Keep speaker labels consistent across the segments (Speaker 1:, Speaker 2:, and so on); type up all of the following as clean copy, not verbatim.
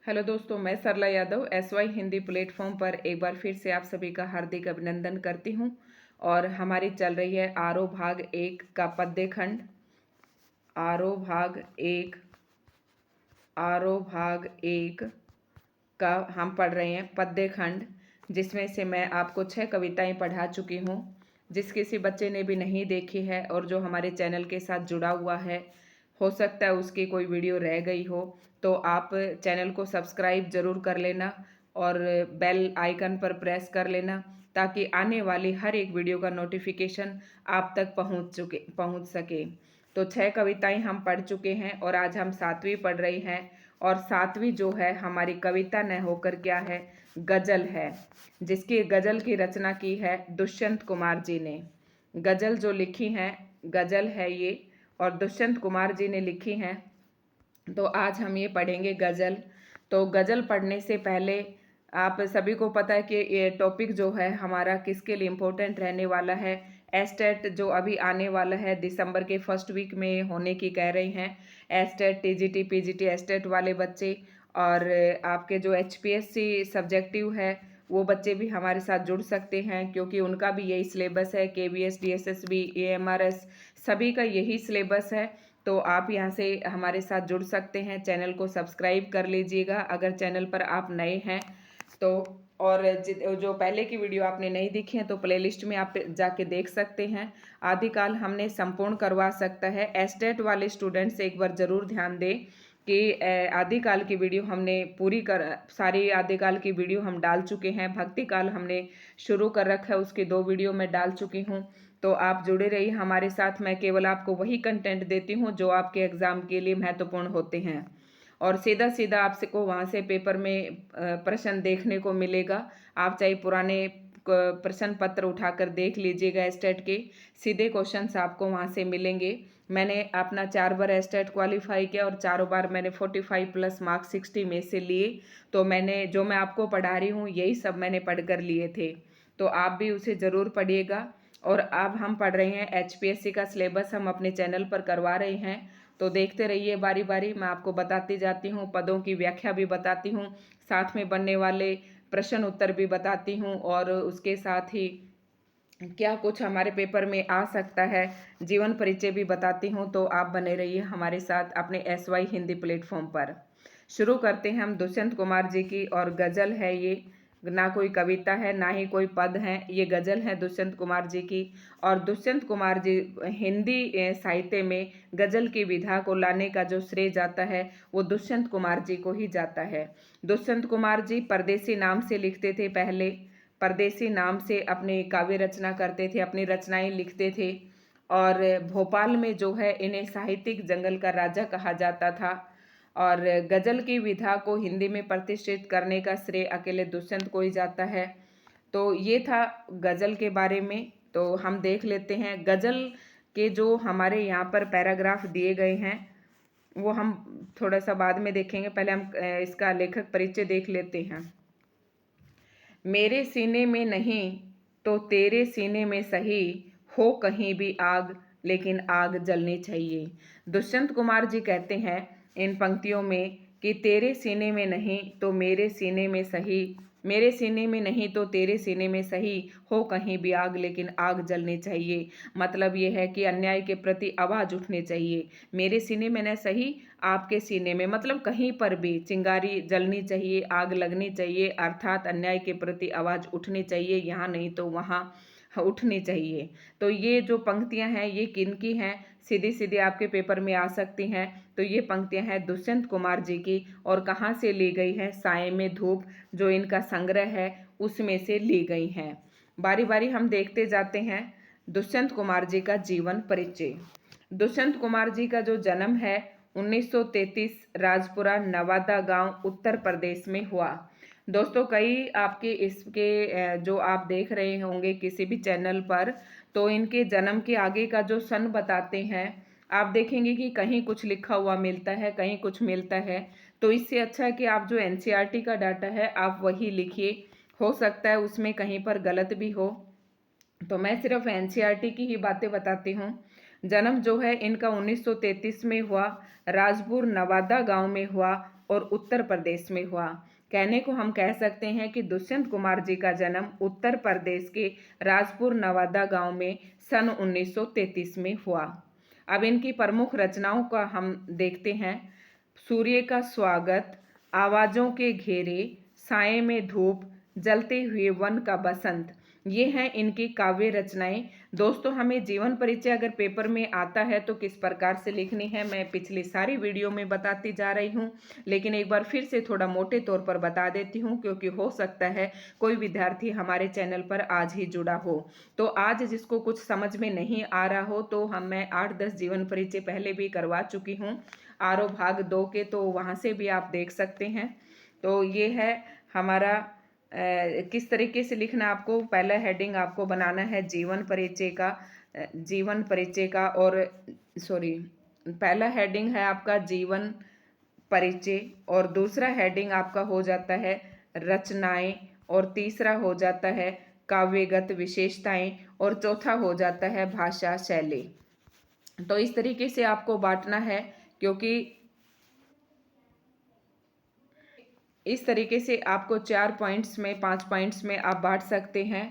Speaker 1: Hello दोस्तों, मैं सरला Yadav SY Hindi platform पर एक बार फिर से आप सभी का हार्दिक अभिनंदन करती हूं। और हमारी चल रही है आरो भाग 1 का पद्य खंड। आरो भाग 1 आरो भाग 1 का हम पढ़ रहे हैं पद्य खंड, जिसमें से मैं आपको 6 कविताएं पढ़ा चुकी हूँ। जिस किसी बच्चे ने भी नहीं देखी है और जो हमारे चैनल के साथ जुड़ा हुआ है, हो सकता है उसकी कोई वीडियो रह गई हो, तो आप चैनल को सब्सक्राइब ज़रूर कर लेना और बेल आइकन पर प्रेस कर लेना, ताकि आने वाली हर एक वीडियो का नोटिफिकेशन आप तक पहुंच सके। तो 6 कविताएं हम पढ़ चुके हैं और आज हम 7वीं पढ़ रही हैं। और 7वीं जो है हमारी कविता न होकर क्या है, गज़ल है, जिसकी गज़ल की रचना की है दुष्यंत कुमार जी ने। गज़ल जो लिखी हैं, गज़ल है ये, और दुष्यंत कुमार जी ने लिखी हैं। तो आज हम ये पढ़ेंगे गज़ल। तो गज़ल पढ़ने से पहले आप सभी को पता है कि ये टॉपिक जो है हमारा किसके लिए इम्पोर्टेंट रहने वाला है। एस्टेट जो अभी आने वाला है, दिसंबर के फर्स्ट वीक में होने की कह रही हैं। एस्टेट, TGT, PGT एस्टेट वाले बच्चे और आपके जो HPSC सब्जेक्टिव है वो बच्चे भी हमारे साथ जुड़ सकते हैं, क्योंकि उनका भी यही सिलेबस है। KVS, DSSB, AMRS सभी का यही सिलेबस है। तो आप यहाँ से हमारे साथ जुड़ सकते हैं। चैनल को सब्सक्राइब कर लीजिएगा अगर चैनल पर आप नए हैं तो। और जो पहले की वीडियो आपने नहीं देखी है तो प्लेलिस्ट में आप जाके देख सकते हैं। आदिकाल हमने संपूर्ण करवा सकता है। एस्टेट वाले स्टूडेंट्स एक बार ज़रूर ध्यान दें कि आदिकाल की वीडियो हमने सारी आदिकाल की वीडियो हम डाल चुके हैं। भक्ति काल हमने शुरू कर रखा है, उसकी 2 वीडियो मैं डाल चुकी हूँ। तो आप जुड़े रहिए हमारे साथ। मैं केवल आपको वही कंटेंट देती हूँ जो आपके एग्ज़ाम के लिए महत्वपूर्ण होते हैं। और सीधा सीधा आपसे को वहाँ से पेपर में प्रश्न देखने को मिलेगा। आप चाहे पुराने प्रश्न पत्र उठाकर देख लीजिएगा। एस्टेट के सीधे क्वेश्चंस आपको वहाँ से मिलेंगे। मैंने अपना 4 बार एस्टेट क्वालिफाई किया और चारों बार मैंने 45 प्लस मार्क्स 60 में से लिए। तो जो मैं आपको पढ़ा रही हूँ यही सब मैंने पढ़ कर लिए थे। तो आप भी उसे ज़रूर पढ़िएगा। और अब हम पढ़ रहे हैं HPSC का सिलेबस, हम अपने चैनल पर करवा रहे हैं। तो देखते रहिए बारी बारी, मैं आपको बताती जाती हूँ, पदों की व्याख्या भी बताती हूँ, साथ में बनने वाले प्रश्न उत्तर भी बताती हूँ, और उसके साथ ही क्या कुछ हमारे पेपर में आ सकता है, जीवन परिचय भी बताती हूँ। तो आप बने रहिए हमारे साथ अपने SY हिंदी प्लेटफॉर्म पर। शुरू करते हैं हम दुष्यंत कुमार जी की, और गज़ल है ये, ना कोई कविता है ना ही कोई पद है, ये गज़ल है दुष्यंत कुमार जी की। और दुष्यंत कुमार जी हिंदी साहित्य में गज़ल की विधा को लाने का जो श्रेय जाता है वो दुष्यंत कुमार जी को ही जाता है। दुष्यंत कुमार जी परदेसी नाम से लिखते थे पहले, परदेसी नाम से अपनी काव्य रचना करते थे, अपनी रचनाएं लिखते थे। और भोपाल में जो है इन्हें साहित्यिक जंगल का राजा कहा जाता था। और गज़ल की विधा को हिंदी में प्रतिष्ठित करने का श्रेय अकेले दुष्यंत को ही जाता है। तो ये था गज़ल के बारे में। तो हम देख लेते हैं गज़ल के जो हमारे यहाँ पर पैराग्राफ दिए गए हैं वो हम थोड़ा सा बाद में देखेंगे। पहले हम इसका लेखक परिचय देख लेते हैं। मेरे सीने में नहीं तो तेरे सीने में सही, हो कहीं भी आग लेकिन आग जलनी चाहिए। दुष्यंत कुमार जी कहते हैं इन पंक्तियों में कि तेरे सीने में नहीं तो मेरे सीने में सही, मेरे सीने में नहीं तो तेरे सीने में सही, हो कहीं भी आग लेकिन आग जलनी चाहिए। मतलब ये है कि अन्याय के प्रति आवाज़ उठनी चाहिए। मेरे सीने में न सही, आपके सीने में, मतलब कहीं पर भी चिंगारी जलनी चाहिए, आग लगनी चाहिए, अर्थात अन्याय के प्रति आवाज़ उठनी चाहिए, यहाँ नहीं तो वहाँ उठनी चाहिए। तो ये जो पंक्तियाँ हैं ये किनकी हैं, सीधी सीधी आपके पेपर में आ सकती हैं। तो ये पंक्तियाँ हैं दुष्यंत कुमार जी की, और कहाँ से ली गई है, साए में धूप जो इनका संग्रह है उसमें से ली गई हैं। बारी बारी हम देखते जाते हैं। दुष्यंत कुमार जी का जीवन परिचय। दुष्यंत कुमार जी का जो जन्म है 1933 राजपुरा नवादा गांव उत्तर प्रदेश में हुआ। दोस्तों कई आपके इसके जो आप देख रहे होंगे किसी भी चैनल पर, तो इनके जन्म के आगे का जो सन बताते हैं आप देखेंगे कि कहीं कुछ लिखा हुआ मिलता है, कहीं कुछ मिलता है। तो इससे अच्छा है कि आप जो NCERT का डाटा है आप वही लिखिए, हो सकता है उसमें कहीं पर गलत भी हो। तो मैं सिर्फ NCERT की ही बातें बताती हूँ। जन्म जो है इनका 1933 में हुआ, राजपुर नवादा गांव में हुआ और उत्तर प्रदेश में हुआ। कहने को हम कह सकते हैं कि दुष्यंत कुमार जी का जन्म उत्तर प्रदेश के राजपुर नवादा गांव में सन 1933 में हुआ। अब इनकी प्रमुख रचनाओं का हम देखते हैं। सूर्य का स्वागत, आवाज़ों के घेरे, साए में धूप, जलते हुए वन का बसंत, ये हैं इनकी काव्य रचनाएं। दोस्तों, हमें जीवन परिचय अगर पेपर में आता है तो किस प्रकार से लिखनी है मैं पिछली सारी वीडियो में बताती जा रही हूँ, लेकिन एक बार फिर से थोड़ा मोटे तौर पर बता देती हूँ, क्योंकि हो सकता है कोई विद्यार्थी हमारे चैनल पर आज ही जुड़ा हो। तो आज जिसको कुछ समझ में नहीं आ रहा हो तो मैं 8-10 जीवन परिचय पहले भी करवा चुकी हूँ आरो भाग 2 के, तो वहाँ से भी आप देख सकते हैं। तो ये है हमारा किस तरीके से लिखना, आपको पहला हेडिंग आपको बनाना है जीवन परिचय का, जीवन परिचय का, और सॉरी, पहला हेडिंग है आपका जीवन परिचय, और दूसरा हेडिंग आपका हो जाता है रचनाएं, और तीसरा हो जाता है काव्यगत विशेषताएं, और चौथा हो जाता है भाषा शैली। तो इस तरीके से आपको बांटना है, क्योंकि इस तरीके से आपको 4 पॉइंट्स में 5 पॉइंट्स में आप बांट सकते हैं।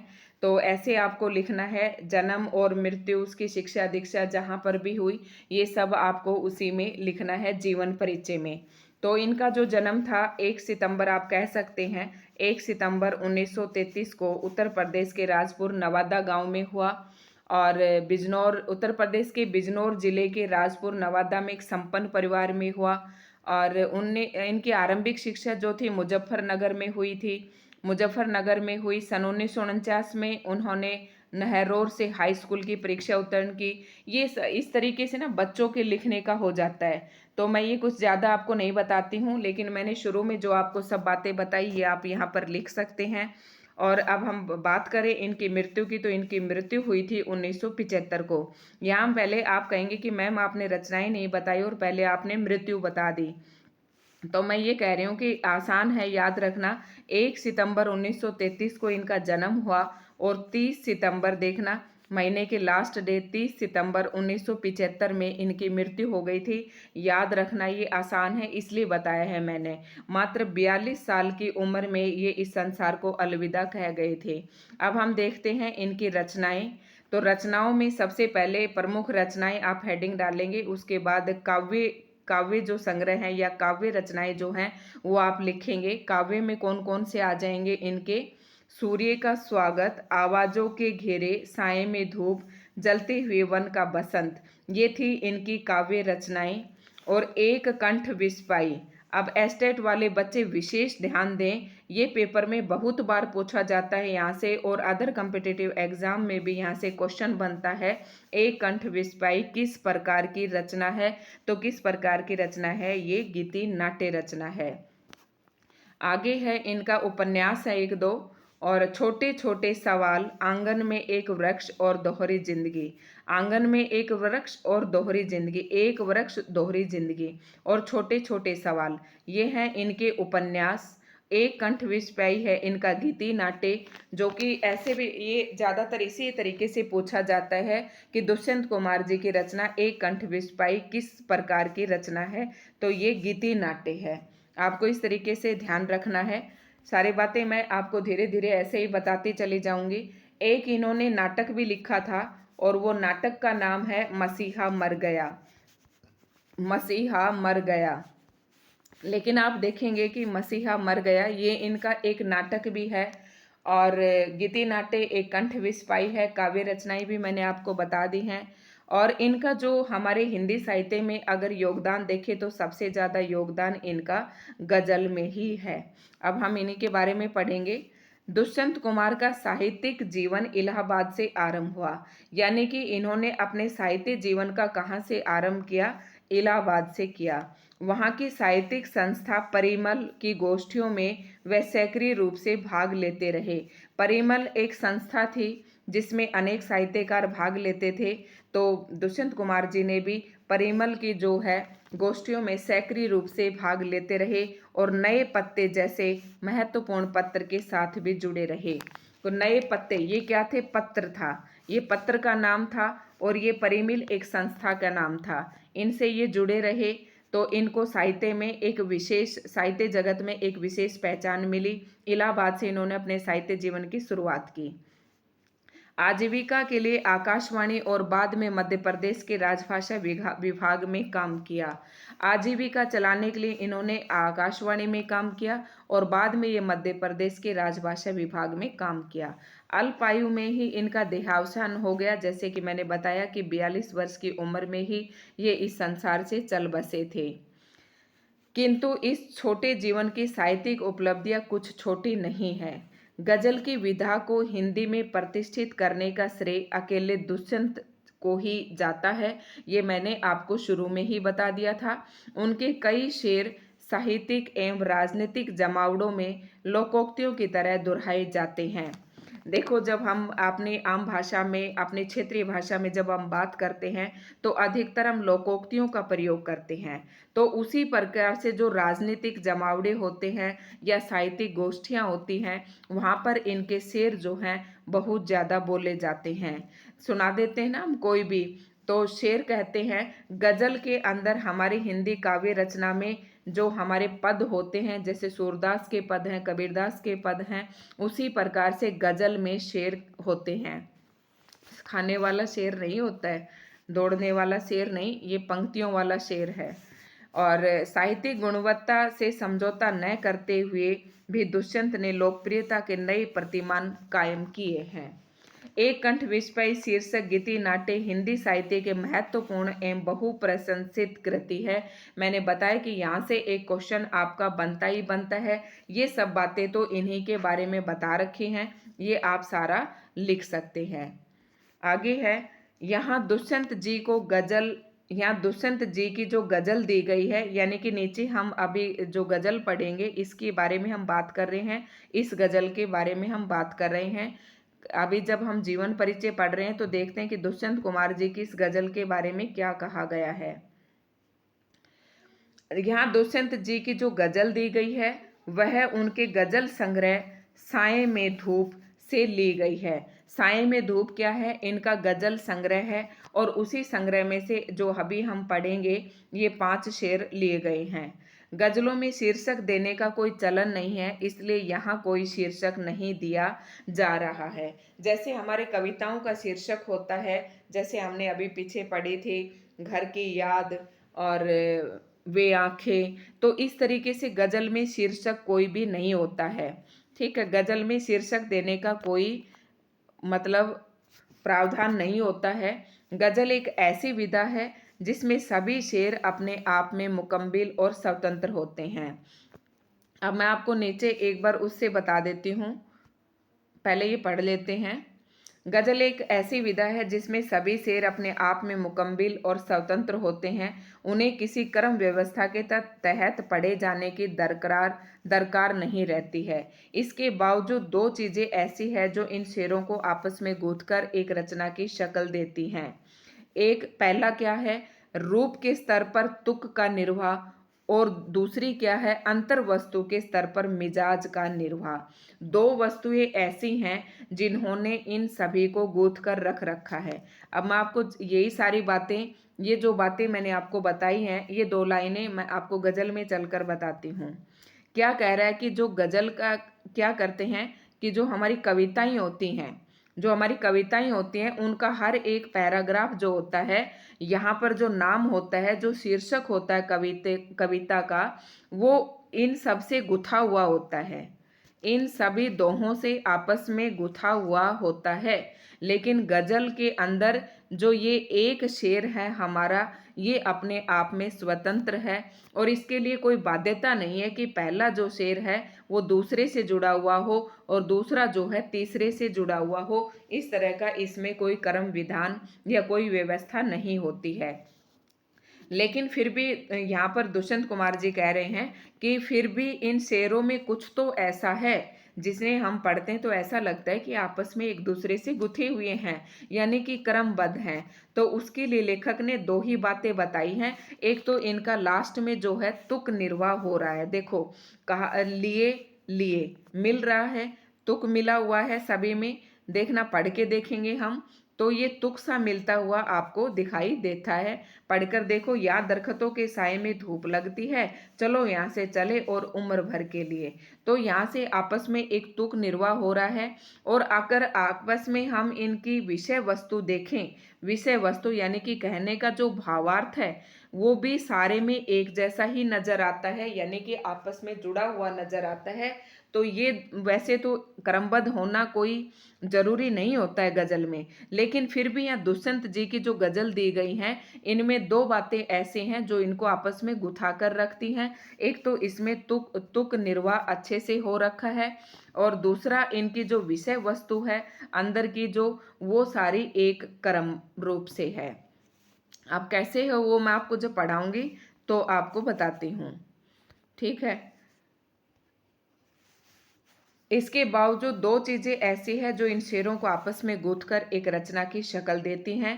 Speaker 1: तो ऐसे आपको लिखना है, जन्म और मृत्यु, उसकी शिक्षा दीक्षा जहाँ पर भी हुई, ये सब आपको उसी में लिखना है जीवन परिचय में। तो इनका जो जन्म था 1 सितंबर आप कह सकते हैं, 1 सितंबर 1933 को उत्तर प्रदेश के राजपुर नवादा गांव में हुआ, और बिजनौर, उत्तर प्रदेश के बिजनौर जिले के राजपुर नवादा में एक संपन्न परिवार में हुआ। और उनने इनकी आरंभिक शिक्षा जो थी मुजफ्फरनगर में हुई थी। मुजफ्फरनगर में हुई। सन 1949 में उन्होंने नहरोर से हाई स्कूल की परीक्षा उत्तीर्ण की। ये इस तरीके से ना बच्चों के लिखने का हो जाता है। तो मैं ये कुछ ज़्यादा आपको नहीं बताती हूँ, लेकिन मैंने शुरू में जो आपको सब बातें बताई ये आप यहाँ पर लिख सकते हैं। और अब हम बात करें इनकी मृत्यु की, तो इनकी मृत्यु हुई थी 1975 को। यहाँ पहले आप कहेंगे कि मैम आपने रचनाएं नहीं बताई और पहले आपने मृत्यु बता दी। तो मैं ये कह रही हूँ कि आसान है याद रखना। 1 सितंबर 1933 को इनका जन्म हुआ, और 30 सितंबर देखना, महीने के लास्ट डे 30 सितंबर 1975 में इनकी मृत्यु हो गई थी। याद रखना, ये आसान है इसलिए बताया है मैंने। मात्र 42 साल की उम्र में ये इस संसार को अलविदा कह गए थे। अब हम देखते हैं इनकी रचनाएं। तो रचनाओं में सबसे पहले प्रमुख रचनाएं आप हेडिंग डालेंगे, उसके बाद काव्य जो संग्रह हैं या काव्य रचनाएं जो हैं वो आप लिखेंगे। काव्य में कौन कौन से आ जाएंगे इनके, सूर्य का स्वागत, आवाजों के घेरे, साए में धूप, जलते हुए वन का बसंत, ये थी इनकी काव्य रचनाएं। और एक कंठ विस्पाई। अब एस्टेट वाले बच्चे विशेष ध्यान दें, ये पेपर में बहुत बार पूछा जाता है यहाँ से, और अदर कम्पिटिटिव एग्जाम में भी यहाँ से क्वेश्चन बनता है। एक कंठ विस्पाई किस प्रकार की रचना है, तो किस प्रकार की रचना है, ये गीति नाट्य रचना है। आगे है इनका उपन्यास है 1-2, और छोटे छोटे सवाल, आंगन में एक वृक्ष और दोहरी जिंदगी। आंगन में एक वृक्ष और दोहरी जिंदगी, एक वृक्ष दोहरी जिंदगी, और छोटे छोटे सवाल, ये हैं इनके उपन्यास। एक कंठ विस्पाई है इनका गीति नाट्य, जो कि ऐसे भी ये ज़्यादातर इसी तरीके से पूछा जाता है कि दुष्यंत कुमार जी की रचना एक कंठ विस्पाई किस प्रकार की रचना है, तो ये गीति नाट्य है। आपको इस तरीके से ध्यान रखना है। सारी बातें मैं आपको धीरे धीरे ऐसे ही बताती चली जाऊंगी। एक इन्होंने नाटक भी लिखा था, और वो नाटक का नाम है मसीहा मर गया। मसीहा मर गया। लेकिन आप देखेंगे कि मसीहा मर गया ये इनका एक नाटक भी है, और गीति नाट्य एक कंठ विस्पाई है। काव्य रचनाएं भी मैंने आपको बता दी हैं। और इनका जो हमारे हिंदी साहित्य में अगर योगदान देखें तो सबसे ज़्यादा योगदान इनका गजल में ही है। अब हम इन्हीं के बारे में पढ़ेंगे। दुष्यंत कुमार का साहित्यिक जीवन इलाहाबाद से आरंभ हुआ, यानी कि इन्होंने अपने साहित्य जीवन का कहाँ से आरंभ किया, इलाहाबाद से किया। वहाँ की साहित्यिक संस्था परिमल की गोष्ठियों में वे सक्रिय रूप से भाग लेते रहे। परिमल एक संस्था थी जिसमें अनेक साहित्यकार भाग लेते थे, तो दुष्यंत कुमार जी ने भी परिमल की जो है गोष्ठियों में सक्रिय रूप से भाग लेते रहे, और नए पत्ते जैसे महत्वपूर्ण पत्र के साथ भी जुड़े रहे। तो नए पत्ते ये क्या थे, पत्र था, ये पत्र का नाम था। और ये परिमिल एक संस्था का नाम था। इनसे ये जुड़े रहे तो इनको साहित्य जगत में एक विशेष पहचान मिली। इलाहाबाद से इन्होंने अपने साहित्य जीवन की शुरुआत की। आजीविका के लिए आकाशवाणी और बाद में मध्य प्रदेश के राजभाषा विभाग में काम किया। आजीविका चलाने के लिए इन्होंने आकाशवाणी में काम किया और बाद में ये मध्य प्रदेश के राजभाषा विभाग में काम किया। अल्प आयु में ही इनका देहावसान हो गया, जैसे कि मैंने बताया कि 42 वर्ष की उम्र में ही ये इस संसार से चल बसे थे। किंतु इस छोटे जीवन की साहित्यिक उपलब्धियां कुछ छोटी नहीं है। गजल की विधा को हिंदी में प्रतिष्ठित करने का श्रेय अकेले दुष्यंत को ही जाता है। ये मैंने आपको शुरू में ही बता दिया था। उनके कई शेर साहित्यिक एवं राजनीतिक जमावड़ों में लोकोक्तियों की तरह दोहराए जाते हैं। देखो, जब हम अपनी आम भाषा में, अपनी क्षेत्रीय भाषा में जब हम बात करते हैं तो अधिकतर हम लोकोक्तियों का प्रयोग करते हैं। तो उसी प्रकार से जो राजनीतिक जमावड़े होते हैं या साहित्यिक गोष्ठियाँ होती हैं, वहाँ पर इनके शेर जो हैं बहुत ज़्यादा बोले जाते हैं। सुना देते हैं ना हम कोई भी, तो शेर कहते हैं। गजल के अंदर हमारी हिंदी काव्य रचना में जो हमारे पद होते हैं, जैसे सूरदास के पद हैं, कबीरदास के पद हैं, उसी प्रकार से गजल में शेर होते हैं। खाने वाला शेर नहीं होता है, दौड़ने वाला शेर नहीं, ये पंक्तियों वाला शेर है। और साहित्यिक गुणवत्ता से समझौता न करते हुए भी दुष्यंत ने लोकप्रियता के नए प्रतिमान कायम किए हैं। एक कंठ विस्मय शीर्षक गीति नाट्य हिंदी साहित्य के महत्वपूर्ण एवं बहुप्रशंसित कृति है। मैंने बताया कि यहाँ से एक क्वेश्चन आपका बनता ही बनता है। ये सब बातें तो इन्हीं के बारे में बता रखी हैं, ये आप सारा लिख सकते हैं। आगे है, यहाँ दुष्यंत जी की जो गजल दी गई है, यानी कि नीचे हम अभी जो गजल पढ़ेंगे इसके बारे में हम बात कर रहे हैं, इस गजल के बारे में हम बात कर रहे हैं। अभी जब हम जीवन परिचय पढ़ रहे हैं तो देखते हैं कि दुष्यंत कुमार जी की इस गजल के बारे में क्या कहा गया है। यहाँ दुष्यंत जी की जो गजल दी गई है वह उनके गजल संग्रह साए में धूप से ली गई है। साए में धूप क्या है? इनका गजल संग्रह है और उसी संग्रह में से जो अभी हम पढ़ेंगे ये 5 शेर लिए गए हैं। गजलों में शीर्षक देने का कोई चलन नहीं है, इसलिए यहाँ कोई शीर्षक नहीं दिया जा रहा है। जैसे हमारे कविताओं का शीर्षक होता है, जैसे हमने अभी पीछे पढ़ी थी घर की याद और वे आंखें, तो इस तरीके से गजल में शीर्षक कोई भी नहीं होता है। ठीक है, गजल में शीर्षक देने का कोई मतलब प्रावधान नहीं होता है। गजल एक ऐसी विधा है जिसमें सभी शेर अपने आप में मुकम्मिल और स्वतंत्र होते हैं। अब मैं आपको नीचे एक बार उससे बता देती हूँ, पहले ये पढ़ लेते हैं। गजल एक ऐसी विधा है जिसमें सभी शेर अपने आप में मुकम्मिल और स्वतंत्र होते हैं। उन्हें किसी क्रम व्यवस्था के तहत पढ़े जाने की दरकार नहीं रहती है। इसके बावजूद 2 चीज़ें ऐसी है जो इन शेरों को आपस में गूंथकर एक रचना की शक्ल देती हैं। एक पहला क्या है? रूप के स्तर पर तुक का निर्वाह, और दूसरी क्या है? अंतर वस्तु के स्तर पर मिजाज का निर्वाह। 2 वस्तुएं ऐसी हैं जिन्होंने इन सभी को गूंथ कर रख रखा है। अब मैं आपको यही सारी बातें, ये जो बातें मैंने आपको बताई हैं, ये 2 लाइनें मैं आपको गजल में चलकर बताती हूँ। क्या कह रहा है कि जो गजल का क्या करते हैं कि जो हमारी कविताएं होती हैं, उनका हर एक पैराग्राफ जो होता है, यहाँ पर जो नाम होता है, जो शीर्षक होता है कविता का, वो इन सब से गुथा हुआ होता है, इन सभी दोहों से आपस में गुथा हुआ होता है। लेकिन गजल के अंदर जो ये एक शेर है हमारा, ये अपने आप में स्वतंत्र है और इसके लिए कोई बाध्यता नहीं है कि पहला जो शेर है वो दूसरे से जुड़ा हुआ हो और दूसरा जो है तीसरे से जुड़ा हुआ हो। इस तरह का इसमें कोई क्रम विधान या कोई व्यवस्था नहीं होती है। लेकिन फिर भी यहाँ पर दुष्यंत कुमार जी कह रहे हैं कि फिर भी इन शेरों में कुछ तो ऐसा है जिसे हम पढ़ते हैं तो ऐसा लगता है कि आपस में एक दूसरे से गुथे हुए हैं, यानी कि क्रमबद्ध हैं। तो उसके लिए लेखक ने 2 ही बातें बताई हैं। एक तो इनका लास्ट में जो है तुक निर्वाह हो रहा है। देखो, कहा लिए लिए मिल रहा है, तुक मिला हुआ है सभी में। देखना, पढ़ के देखेंगे हम तो ये तुक सा मिलता हुआ आपको दिखाई देता है। पढ़कर देखो, या दरख्तों के साए में धूप लगती है, चलो यहाँ से चले और उम्र भर के लिए। तो यहाँ से आपस में एक तुक निर्वाह हो रहा है। और अगर आपस में हम इनकी विषय वस्तु देखें, विषय वस्तु यानी कि कहने का जो भावार्थ है वो भी सारे में एक जैसा ही नजर आता है, यानी कि आपस में जुड़ा हुआ नजर आता है। तो ये वैसे तो क्रमबद्ध होना कोई जरूरी नहीं होता है गजल में, लेकिन फिर भी यहाँ दुष्यंत जी की जो गजल दी गई हैं इनमें दो बातें ऐसे हैं जो इनको आपस में गुथा कर रखती हैं। एक तो इसमें तुक तुक निर्वाह अच्छे से हो रखा है, और दूसरा इनकी जो विषय वस्तु है अंदर की जो, वो सारी एक क्रम रूप से है। अब कैसे है वो मैं आपको जब पढ़ाऊंगी तो आपको बताती हूँ, ठीक है। इसके बावजूद दो चीजें ऐसी है जो इन शेरों को आपस में गूंथकर एक रचना की शक्ल देती हैं।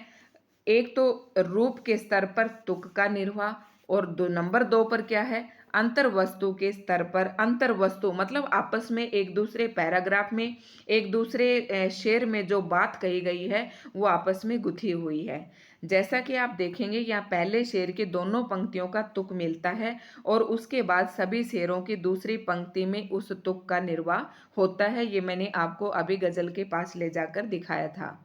Speaker 1: एक तो रूप के स्तर पर तुक का निर्वाह, और नंबर दो पर क्या है, अंतर वस्तु के स्तर पर। अंतर वस्तु मतलब आपस में एक दूसरे पैराग्राफ में, एक दूसरे शेर में जो बात कही गई है वो आपस में गुथी हुई है। जैसा कि आप देखेंगे यहाँ पहले शेर की दोनों पंक्तियों का तुक मिलता है, और उसके बाद सभी शेरों की दूसरी पंक्ति में उस तुक का निर्वाह होता है। ये मैंने आपको अभी गजल के पास ले जाकर दिखाया था।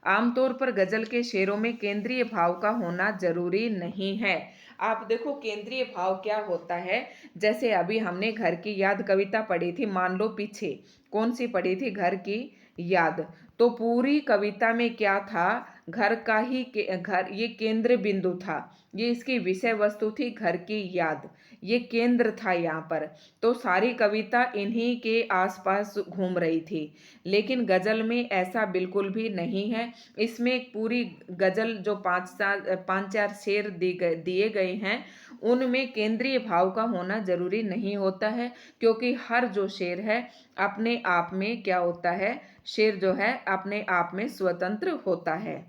Speaker 1: आमतौर पर गजल के शेरों में केंद्रीय भाव का होना जरूरी नहीं है। आप देखो केंद्रीय भाव क्या होता है, जैसे अभी हमने घर की याद कविता पढ़ी थी, मान लो पीछे कौन सी पढ़ी थी, घर की याद। तो पूरी कविता में क्या था, घर का ही घर ये केंद्र बिंदु था, ये इसकी विषय वस्तु थी घर की याद, ये केंद्र था यहाँ पर। तो सारी कविता इन्हीं के आसपास घूम रही थी। लेकिन गजल में ऐसा बिल्कुल भी नहीं है। इसमें एक पूरी गजल जो पांच चार शेर दिए गए हैं उनमें केंद्रीय भाव का होना जरूरी नहीं होता है, क्योंकि हर जो शेर है अपने आप में क्या होता है, शेर जो है अपने आप में स्वतंत्र होता है।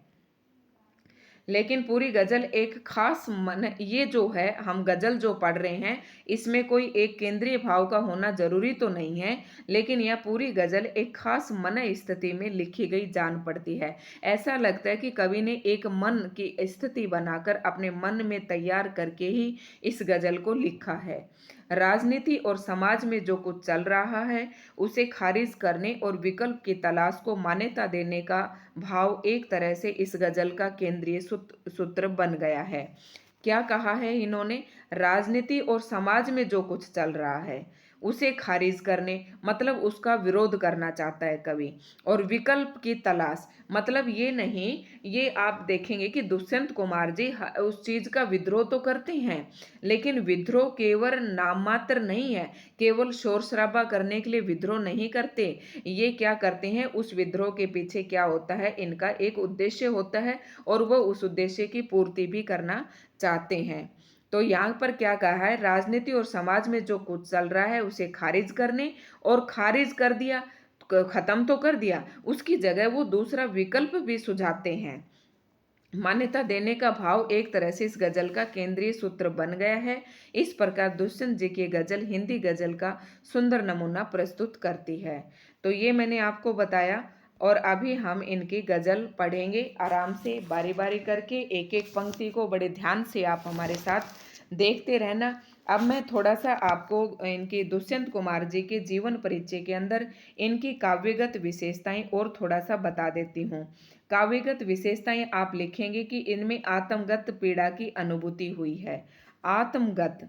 Speaker 1: लेकिन पूरी गजल एक खास मन, ये जो है हम गजल जो पढ़ रहे हैं इसमें कोई एक केंद्रीय भाव का होना जरूरी तो नहीं है, लेकिन यह पूरी गजल एक खास मन स्थिति में लिखी गई जान पड़ती है। ऐसा लगता है कि कवि ने एक मन की स्थिति बनाकर अपने मन में तैयार करके ही इस गजल को लिखा है। राजनीति और समाज में जो कुछ चल रहा है उसे खारिज करने और विकल्प की तलाश को मान्यता देने का भाव एक तरह से इस गजल का केंद्रीय सूत्र बन गया है। क्या कहा है इन्होंने, राजनीति और समाज में जो कुछ चल रहा है उसे खारिज करने मतलब उसका विरोध करना चाहता है कवि, और विकल्प की तलाश मतलब ये नहीं, ये आप देखेंगे कि दुष्यंत कुमार जी उस चीज का विद्रोह तो करते हैं, लेकिन विद्रोह केवल नाम मात्र नहीं है, केवल शोर शराबा करने के लिए विद्रोह नहीं करते। ये क्या करते हैं, उस विद्रोह के पीछे क्या होता है, इनका एक उद्देश्य होता है और वह उस उद्देश्य की पूर्ति भी करना चाहते हैं। तो यहाँ पर क्या कहा है, राजनीति और समाज में जो कुछ चल रहा है उसे खारिज करने, और खारिज कर दिया, खत्म तो कर दिया, उसकी जगह वो दूसरा विकल्प भी सुझाते हैं। मान्यता देने का भाव एक तरह से इस गजल का केंद्रीय सूत्र बन गया है। इस प्रकार दुष्यंत जी की गजल हिंदी गजल का सुंदर नमूना प्रस्तुत करती है। तो ये मैंने आपको बताया, और अभी हम इनकी गजल पढ़ेंगे आराम से बारी बारी करके, एक एक पंक्ति को बड़े ध्यान से आप हमारे साथ देखते रहना। अब मैं थोड़ा सा आपको इनकी दुष्यंत कुमार जी के जीवन परिचय के अंदर इनकी काव्यगत विशेषताएं और थोड़ा सा बता देती हूँ। काव्यगत विशेषताएं आप लिखेंगे कि इनमें आत्मगत पीड़ा की अनुभूति हुई है। आत्मगत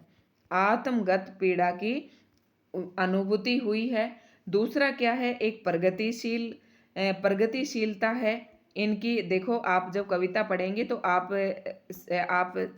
Speaker 1: आत्मगत पीड़ा की अनुभूति हुई है। दूसरा क्या है, एक प्रगतिशीलता है इनकी। देखो आप जब कविता पढ़ेंगे तो आप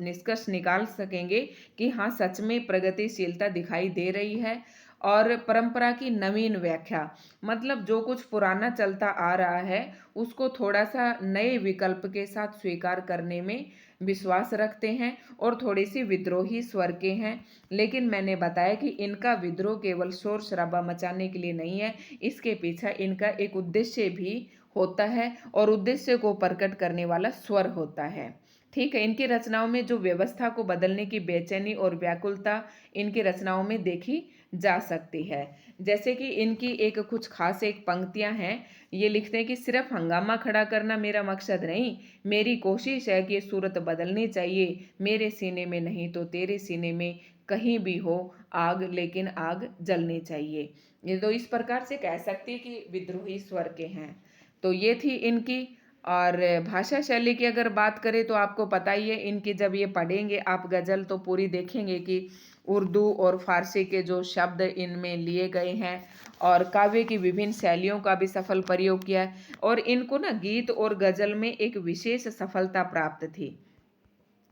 Speaker 1: निष्कर्ष निकाल सकेंगे कि हाँ सच में प्रगतिशीलता दिखाई दे रही है। और परंपरा की नवीन व्याख्या मतलब जो कुछ पुराना चलता आ रहा है उसको थोड़ा सा नए विकल्प के साथ स्वीकार करने में विश्वास रखते हैं, और थोड़ी सी विद्रोही स्वर के हैं। लेकिन मैंने बताया कि इनका विद्रोह केवल शोर शराबा मचाने के लिए नहीं है, इसके पीछे इनका एक उद्देश्य भी होता है, और उद्देश्य को प्रकट करने वाला स्वर होता है। ठीक है। इनकी रचनाओं में जो व्यवस्था को बदलने की बेचैनी और व्याकुलता इनकी रचनाओं में देखी जा सकती है। जैसे कि इनकी एक कुछ खास एक पंक्तियां हैं। ये लिखते हैं कि सिर्फ हंगामा खड़ा करना मेरा मकसद नहीं, मेरी कोशिश है कि ये सूरत बदलनी चाहिए। मेरे सीने में नहीं तो तेरे सीने में कहीं भी हो आग, लेकिन आग जलनी चाहिए। ये तो इस प्रकार से कह सकती है कि विद्रोही स्वर के हैं। तो ये थी इनकी। और भाषा शैली की अगर बात करें तो आपको पता ही है इनकी, जब ये पढ़ेंगे आप गज़ल तो पूरी देखेंगे कि उर्दू और फारसी के जो शब्द इनमें लिए गए हैं और काव्य की विभिन्न शैलियों का भी सफल प्रयोग किया है। और इनको ना गीत और गज़ल में एक विशेष सफलता प्राप्त थी।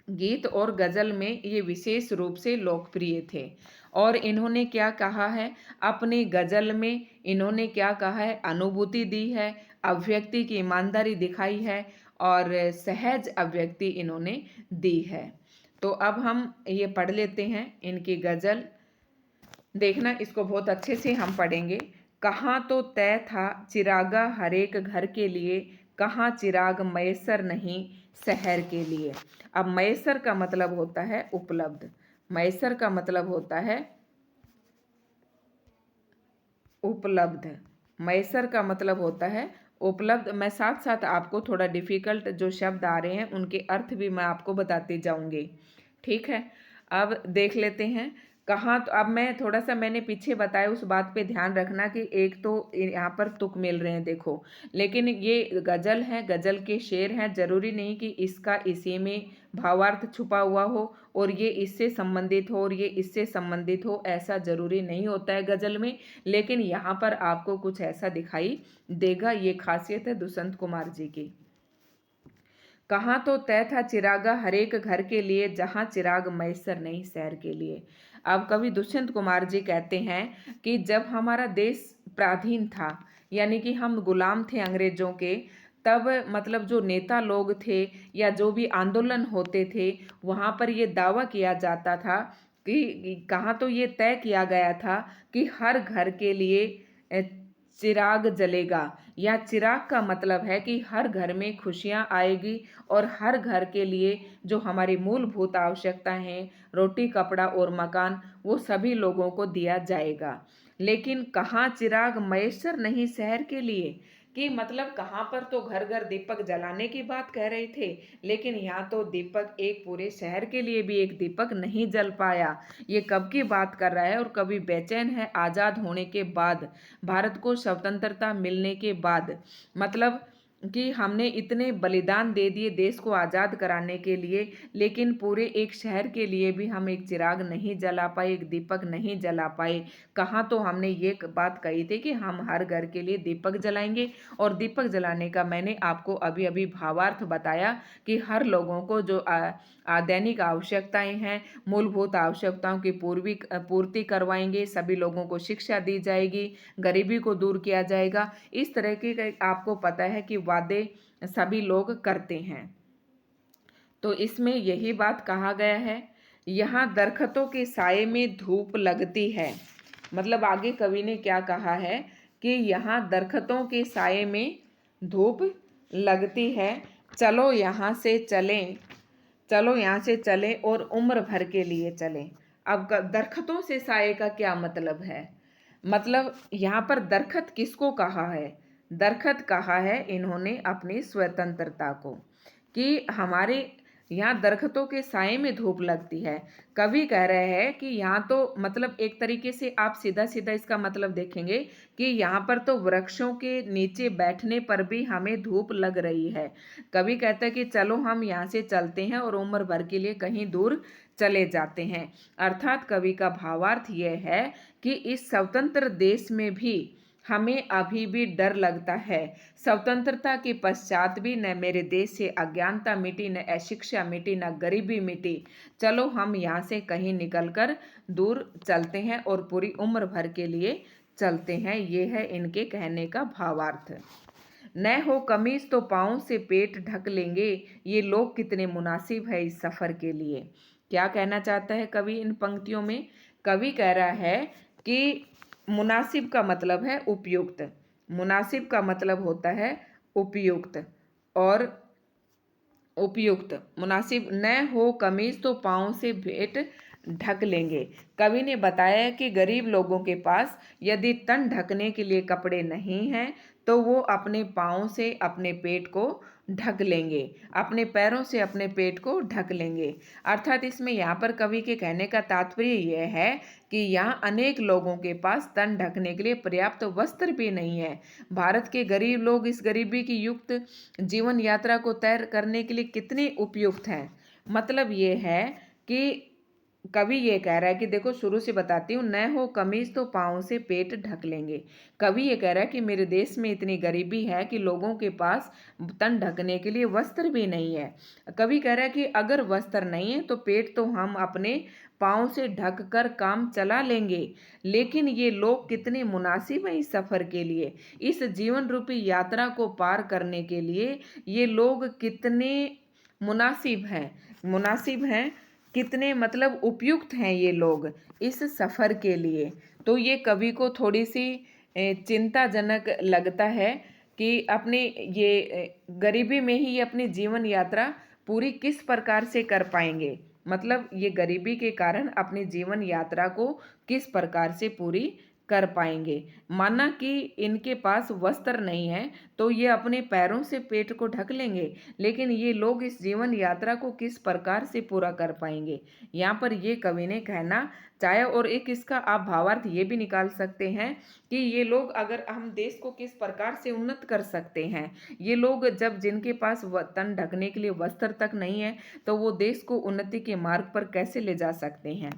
Speaker 1: गीत और गज़ल में ये विशेष रूप से लोकप्रिय थे। और इन्होंने क्या कहा है अपनी गज़ल में, इन्होंने क्या कहा है, अनुभूति दी है, अभिव्यक्ति की ईमानदारी दिखाई है और सहज अभिव्यक्ति इन्होंने दी है। तो अब हम ये पढ़ लेते हैं इनकी गज़ल। देखना, इसको बहुत अच्छे से हम पढ़ेंगे। कहाँ तो तय था चिरागा हर एक घर के लिए, कहाँ चिराग मैसर नहीं शहर के लिए। अब मैसर का मतलब होता है उपलब्ध। मैसर का मतलब होता है उपलब्ध। मैसर का मतलब होता है उपलब्ध। मैं साथ साथ आपको थोड़ा डिफिकल्ट जो शब्द आ रहे हैं उनके अर्थ भी मैं आपको बताती जाऊंगी। ठीक है। अब देख लेते हैं। कहाँ तो अब मैं थोड़ा सा, मैंने पीछे बताया उस बात पे ध्यान रखना कि एक तो यहाँ पर तुक मिल रहे हैं देखो, लेकिन ये गज़ल है, गज़ल के शेर हैं, जरूरी नहीं कि इसका इसी में भावार्थ छुपा हुआ हो और ये इससे संबंधित हो और ये इससे संबंधित हो, ऐसा जरूरी नहीं होता है गज़ल में। लेकिन यहाँ पर आपको कुछ ऐसा दिखाई देगा, ये खासियत है दुष्यंत कुमार जी की। कहाँ तो तय था चिरागा हर एक घर के लिए, जहाँ चिराग मैसर नहीं शहर के लिए। अब कवि दुष्यंत कुमार जी कहते हैं कि जब हमारा देश पराधीन था, यानी कि हम गुलाम थे अंग्रेजों के, तब मतलब जो नेता लोग थे या जो भी आंदोलन होते थे वहाँ पर ये दावा किया जाता था कि कहाँ तो ये तय किया गया था कि हर घर के लिए चिराग जलेगा, या चिराग का मतलब है कि हर घर में खुशियाँ आएगी और हर घर के लिए जो हमारी मूलभूत आवश्यकताएं हैं, रोटी कपड़ा और मकान, वो सभी लोगों को दिया जाएगा। लेकिन कहाँ चिराग मैसर नहीं शहर के लिए, कि मतलब कहाँ पर तो घर घर दीपक जलाने की बात कह रहे थे, लेकिन यहाँ तो दीपक एक पूरे शहर के लिए भी एक दीपक नहीं जल पाया। ये कब की बात कर रहा है और कभी बेचैन है आज़ाद होने के बाद, भारत को स्वतंत्रता मिलने के बाद। मतलब कि हमने इतने बलिदान दे दिए देश को आज़ाद कराने के लिए, लेकिन पूरे एक शहर के लिए भी हम एक चिराग नहीं जला पाए, एक दीपक नहीं जला पाए। कहाँ तो हमने ये बात कही थी कि हम हर घर के लिए दीपक जलाएंगे, और दीपक जलाने का मैंने आपको अभी अभी भावार्थ बताया कि हर लोगों को जो दैनिक आवश्यकताएं हैं, मूलभूत आवश्यकताओं की पूर्ति करवाएंगे, सभी लोगों को शिक्षा दी जाएगी, गरीबी को दूर किया जाएगा। इस तरह के आपको पता है कि वादे सभी लोग करते हैं। तो इसमें यही बात कहा गया है, यहाँ दरख्तों के साये में धूप लगती है। मतलब आगे कवि ने क्या कहा है कि यहाँ दरख्तों के साये में धूप लगती है, चलो यहाँ से चलें, चलो यहाँ से चलें और उम्र भर के लिए चलें। अब दरख्तों से साये का क्या मतलब है? मतलब यहाँ पर दरख्त किसको कहा है? दरख्त कहा है इन्होंने अपनी स्वतंत्रता को, कि हमारे यहाँ दरख्तों के साए में धूप लगती है। कवि कह रहे हैं कि यहाँ तो मतलब एक तरीके से आप सीधा सीधा इसका मतलब देखेंगे कि यहाँ पर तो वृक्षों के नीचे बैठने पर भी हमें धूप लग रही है। कवि कहता है कि चलो हम यहाँ से चलते हैं और उम्र भर के लिए कहीं दूर चले जाते हैं। अर्थात कवि का भावार्थ यह है कि इस स्वतंत्र देश में भी हमें अभी भी डर लगता है। स्वतंत्रता के पश्चात भी न मेरे देश से अज्ञानता मिटी, न अशिक्षा मिटी, न गरीबी मिटी। चलो हम यहाँ से कहीं निकलकर दूर चलते हैं और पूरी उम्र भर के लिए चलते हैं। ये है इनके कहने का भावार्थ। न हो कमीज तो पाँव से पेट ढक लेंगे, ये लोग कितने मुनासिब है इस सफ़र के लिए। क्या कहना चाहता है कवि इन पंक्तियों में? कवि कह रहा है कि मुनासिब का मतलब है उपयुक्त, मुनासिब का मतलब होता है उपयुक्त, और उपयुक्त, मुनासिब न हो कमीज तो पाँव से पेट ढक लेंगे। कवि ने बताया कि गरीब लोगों के पास यदि तन ढकने के लिए कपड़े नहीं हैं तो वो अपने पाँव से अपने पेट को ढक लेंगे, अपने पैरों से अपने पेट को ढक लेंगे। अर्थात इसमें यहाँ पर कवि के कहने का तात्पर्य यह है कि यहाँ अनेक लोगों के पास तन ढकने के लिए पर्याप्त वस्त्र भी नहीं है। भारत के गरीब लोग इस गरीबी की युक्त जीवन यात्रा को तय करने के लिए कितने उपयुक्त हैं। मतलब ये है कि कवि ये कह रहा है कि देखो, शुरू से बताती हूँ, न हो कमीज तो पाँव से पेट ढक लेंगे। कवि ये कह रहा है कि मेरे देश में इतनी गरीबी है कि लोगों के पास तन ढकने के लिए वस्त्र भी नहीं है। कवि कह रहा है कि अगर वस्त्र नहीं है तो पेट तो हम अपने पाँव से ढक कर काम चला लेंगे, लेकिन ये लोग कितने मुनासिब हैं इस सफ़र के लिए, इस जीवन रूपी यात्रा को पार करने के लिए ये लोग कितने मुनासिब हैं, कितने मतलब उपयुक्त हैं ये लोग इस सफ़र के लिए। तो ये कवि को थोड़ी सी चिंताजनक लगता है कि अपने ये गरीबी में ही ये अपनी जीवन यात्रा पूरी किस प्रकार से कर पाएंगे। मतलब ये गरीबी के कारण अपनी जीवन यात्रा को किस प्रकार से पूरी कर पाएंगे। माना कि इनके पास वस्त्र नहीं है तो ये अपने पैरों से पेट को ढक लेंगे, लेकिन ये लोग इस जीवन यात्रा को किस प्रकार से पूरा कर पाएंगे, यहाँ पर ये कवि ने कहना चाहे। और एक इसका आप भावार्थ ये भी निकाल सकते हैं कि ये लोग, अगर हम देश को किस प्रकार से उन्नत कर सकते हैं, ये लोग जब जिनके पास तन ढकने के लिए वस्त्र तक नहीं है तो वो देश को उन्नति के मार्ग पर कैसे ले जा सकते हैं।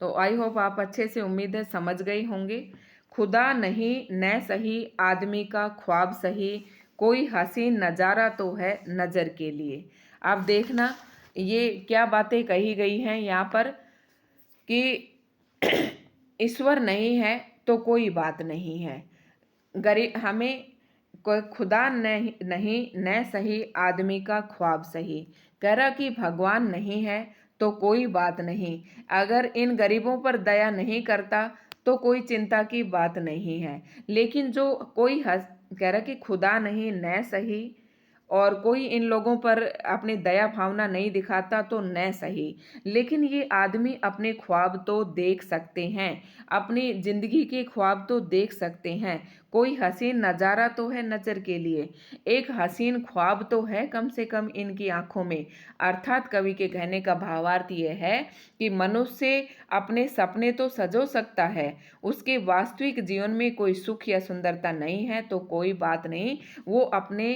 Speaker 1: तो आई होप आप अच्छे से, उम्मीद है, समझ गए होंगे। खुदा नहीं न सही आदमी का ख्वाब सही, कोई हसीन नज़ारा तो है नज़र के लिए। आप देखना ये क्या बातें कही गई हैं यहाँ पर कि ईश्वर नहीं है तो कोई बात नहीं है, हमें कोई खुदा नहीं न सही आदमी का ख्वाब सही। कह रहा कि भगवान नहीं है तो कोई बात नहीं, अगर इन गरीबों पर दया नहीं करता तो कोई चिंता की बात नहीं है। लेकिन जो कोई कह रहा कि खुदा नहीं न सही, और कोई इन लोगों पर अपनी दया भावना नहीं दिखाता तो न सही, लेकिन ये आदमी अपने ख्वाब तो देख सकते हैं, अपनी ज़िंदगी के ख्वाब तो देख सकते हैं। कोई हसीन नज़ारा तो है नज़र के लिए, एक हसीन ख्वाब तो है कम से कम इनकी आंखों में। अर्थात कवि के कहने का भावार्थ ये है कि मनुष्य अपने सपने तो सजो सकता है, उसके वास्तविक जीवन में कोई सुख या सुंदरता नहीं है तो कोई बात नहीं, वो अपने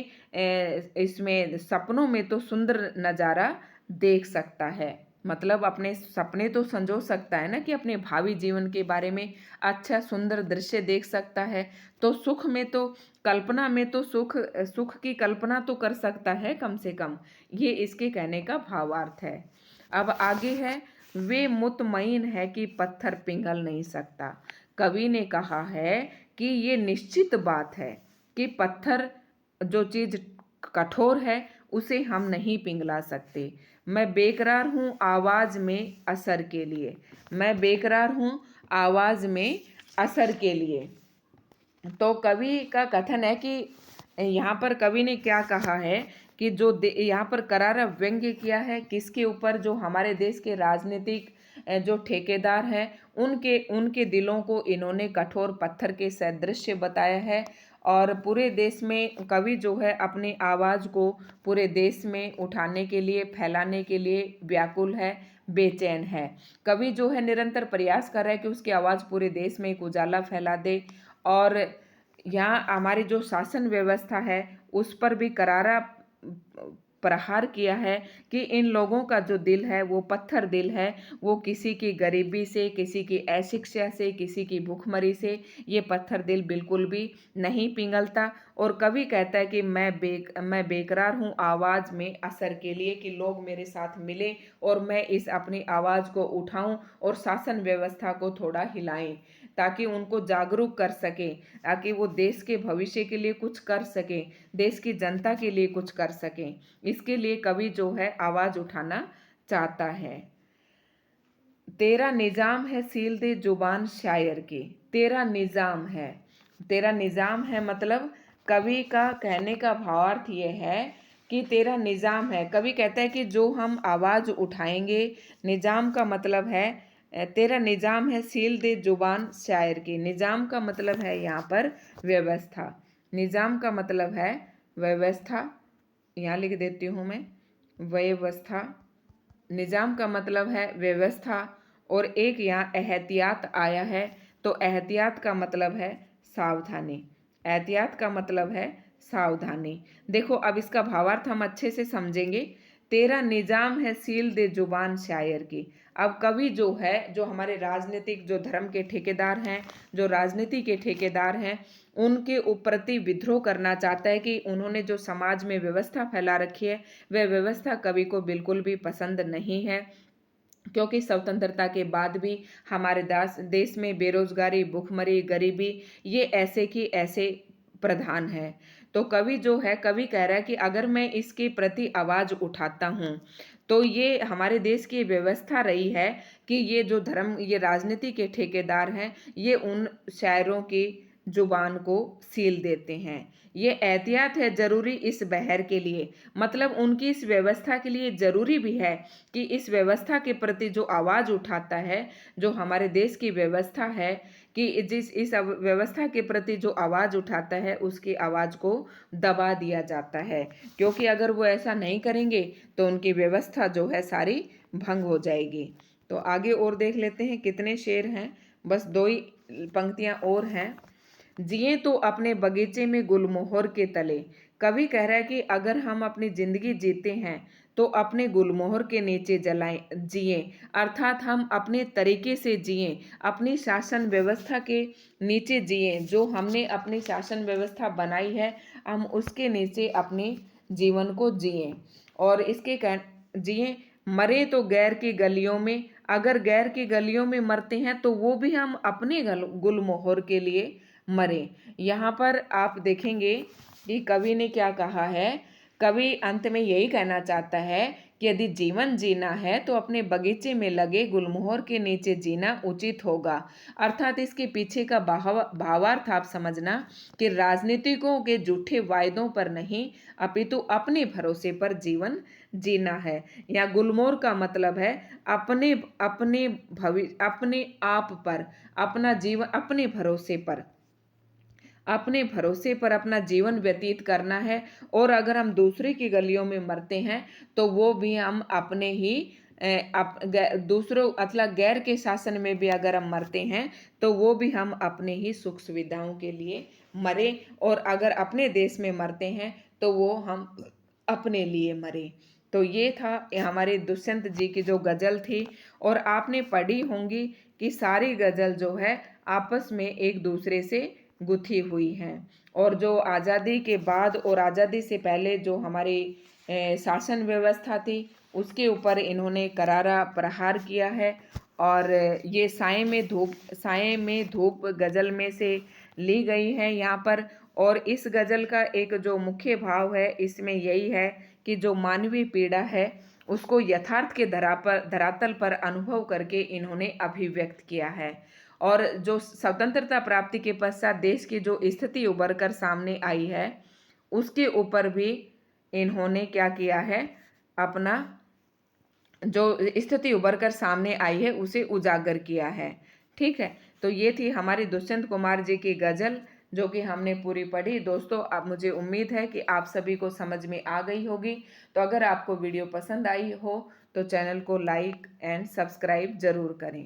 Speaker 1: इसमें सपनों में तो सुंदर नज़ारा देख सकता है। मतलब अपने सपने तो संजो सकता है ना, कि अपने भावी जीवन के बारे में अच्छा सुंदर दृश्य देख सकता है। तो सुख में तो, कल्पना में तो सुख की कल्पना तो कर सकता है कम से कम। ये इसके कहने का भावार्थ है। अब आगे है, वे मुतमईन है कि पत्थर पिघल नहीं सकता। कवि ने कहा है कि ये निश्चित बात है कि पत्थर, जो चीज़ कठोर है, उसे हम नहीं पिघला सकते। मैं बेकरार हूँ आवाज़ में असर के लिए, मैं बेकरार हूँ आवाज़ में असर के लिए। तो कवि का कथन है कि यहाँ पर कवि ने क्या कहा है कि जो यहाँ पर करारा व्यंग्य किया है किसके ऊपर, जो हमारे देश के राजनीतिक जो ठेकेदार हैं उनके दिलों को इन्होंने कठोर पत्थर के सदृश बताया है। और पूरे देश में कवि जो है अपनी आवाज़ को पूरे देश में उठाने के लिए, फैलाने के लिए व्याकुल है, बेचैन है। कवि जो है निरंतर प्रयास कर रहा है कि उसकी आवाज़ पूरे देश में एक उजाला फैला दे। और यहाँ हमारी जो शासन व्यवस्था है उस पर भी करारा प्रहार किया है कि इन लोगों का जो दिल है वो पत्थर दिल है, वो किसी की गरीबी से, किसी की अशिक्षा से, किसी की भूखमरी से ये पत्थर दिल बिल्कुल भी नहीं पिघलता। और कवि कहता है कि मैं बेकरार हूँ आवाज़ में असर के लिए, कि लोग मेरे साथ मिले और मैं इस अपनी आवाज़ को उठाऊं और शासन व्यवस्था को थोड़ा हिलाएं, ताकि उनको जागरूक कर सकें, ताकि वो देश के भविष्य के लिए कुछ कर सकें, देश की जनता के लिए कुछ कर सकें। इसके लिए कवि जो है आवाज़ उठाना चाहता है। तेरा निजाम है सील दे जुबान शायर की, तेरा निजाम है मतलब कवि का कहने का भावार्थ ये है कि तेरा निज़ाम है। कवि कहता है कि जो हम आवाज़ उठाएंगे, निज़ाम का मतलब है तेरा निज़ाम है सील दे जुबान शायर की। निज़ाम का मतलब है यहाँ पर व्यवस्था। निज़ाम का मतलब है व्यवस्था, यहाँ लिख देती हूँ मैं, व्यवस्था। निज़ाम का मतलब है व्यवस्था। और एक यहाँ एहतियात आया है, तो एहतियात का मतलब है सावधानी। एहतियात का मतलब है सावधानी। देखो अब इसका भावार्थ हम अच्छे से समझेंगे। तेरा निजाम है सील दे जुबान शायर की। अब कवि जो है, जो हमारे राजनीतिक, जो धर्म के ठेकेदार हैं, जो राजनीति के ठेकेदार हैं, उनके प्रति विद्रोह करना चाहता है कि उन्होंने जो समाज में व्यवस्था फैला रखी है, वह व्यवस्था कवि को बिल्कुल भी पसंद नहीं है। क्योंकि स्वतंत्रता के बाद भी हमारे देश में बेरोजगारी, भूखमरी, गरीबी ये ऐसे की ऐसे प्रधान है। तो कवि जो है, कवि कह रहा है कि अगर मैं इसके प्रति आवाज उठाता हूँ तो ये हमारे देश की व्यवस्था रही है कि ये जो धर्म, ये राजनीति के ठेकेदार हैं, ये उन शायरों की जुबान को सील देते हैं। ये एहतियात है जरूरी इस बहर के लिए, मतलब उनकी इस व्यवस्था के लिए जरूरी भी है कि इस व्यवस्था के प्रति जो आवाज उठाता है, जो हमारे देश की व्यवस्था है, कि इस व्यवस्था के प्रति जो आवाज उठाता है उसकी आवाज को दबा दिया जाता है। क्योंकि अगर वो ऐसा नहीं करेंगे तो उनकी व्यवस्था जो है सारी भंग हो जाएगी। तो आगे और देख लेते हैं कितने शेर हैं, बस 2 ही पंक्तियां और हैं। जिए तो अपने बगीचे में गुलमोहर के तले। कवि कह रहा है कि अगर हम अपनी जिंदगी जीते हैं तो अपने गुलमोहर के नीचे जलाएं, जिए, अर्थात हम अपने तरीके से जिए, अपनी शासन व्यवस्था के नीचे जिए। जो हमने अपनी शासन व्यवस्था बनाई है, हम उसके नीचे अपने जीवन को जिए। और इसके जिए, मरे तो गैर की गलियों में। अगर गैर की गलियों में मरते हैं तो वो भी हम अपने गुलमोहर के लिए मरे। यहाँ पर आप देखेंगे कि कवि ने क्या कहा है। कवि अंत में यही कहना चाहता है कि यदि जीवन जीना है तो अपने बगीचे में लगे गुलमोहर के नीचे जीना उचित होगा। अर्थात इसके पीछे का भावार्थ आप समझना कि राजनीतिकों के झूठे वायदों पर नहीं, अपितु अपने भरोसे पर जीवन जीना है। या गुलमोहर का मतलब है अपने अपने अपने आप पर, अपना जीवन अपने भरोसे पर, अपने भरोसे पर अपना जीवन व्यतीत करना है। और अगर हम दूसरे की गलियों में मरते हैं तो वो भी हम अपने ही दूसरों मतलब गैर के शासन में भी अगर हम मरते हैं तो वो भी हम अपने ही सुख सुविधाओं के लिए मरे। और अगर अपने देश में मरते हैं तो वो हम अपने लिए मरे। तो ये था हमारे दुष्यंत जी की जो गजल थी। और आपने पढ़ी होंगी कि सारी गजल जो है आपस में एक दूसरे से गुथी हुई हैं। और जो आज़ादी के बाद और आज़ादी से पहले जो हमारी शासन व्यवस्था थी उसके ऊपर इन्होंने करारा प्रहार किया है। और ये साए में धूप गज़ल में से ली गई है यहाँ पर। और इस गज़ल का एक जो मुख्य भाव है इसमें यही है कि जो मानवीय पीड़ा है उसको यथार्थ के धरातल पर अनुभव करके इन्होंने अभिव्यक्त किया है। और जो स्वतंत्रता प्राप्ति के पश्चात देश की जो स्थिति उभर कर सामने आई है उसके ऊपर भी इन्होंने क्या किया है, अपना जो स्थिति उभर कर सामने आई है उसे उजागर किया है। ठीक है, तो ये थी हमारी दुष्यंत कुमार जी की गजल जो कि हमने पूरी पढ़ी। दोस्तों, अब मुझे उम्मीद है कि आप सभी को समझ में आ गई होगी। तो अगर आपको वीडियो पसंद आई हो तो चैनल को लाइक एंड सब्सक्राइब जरूर करें।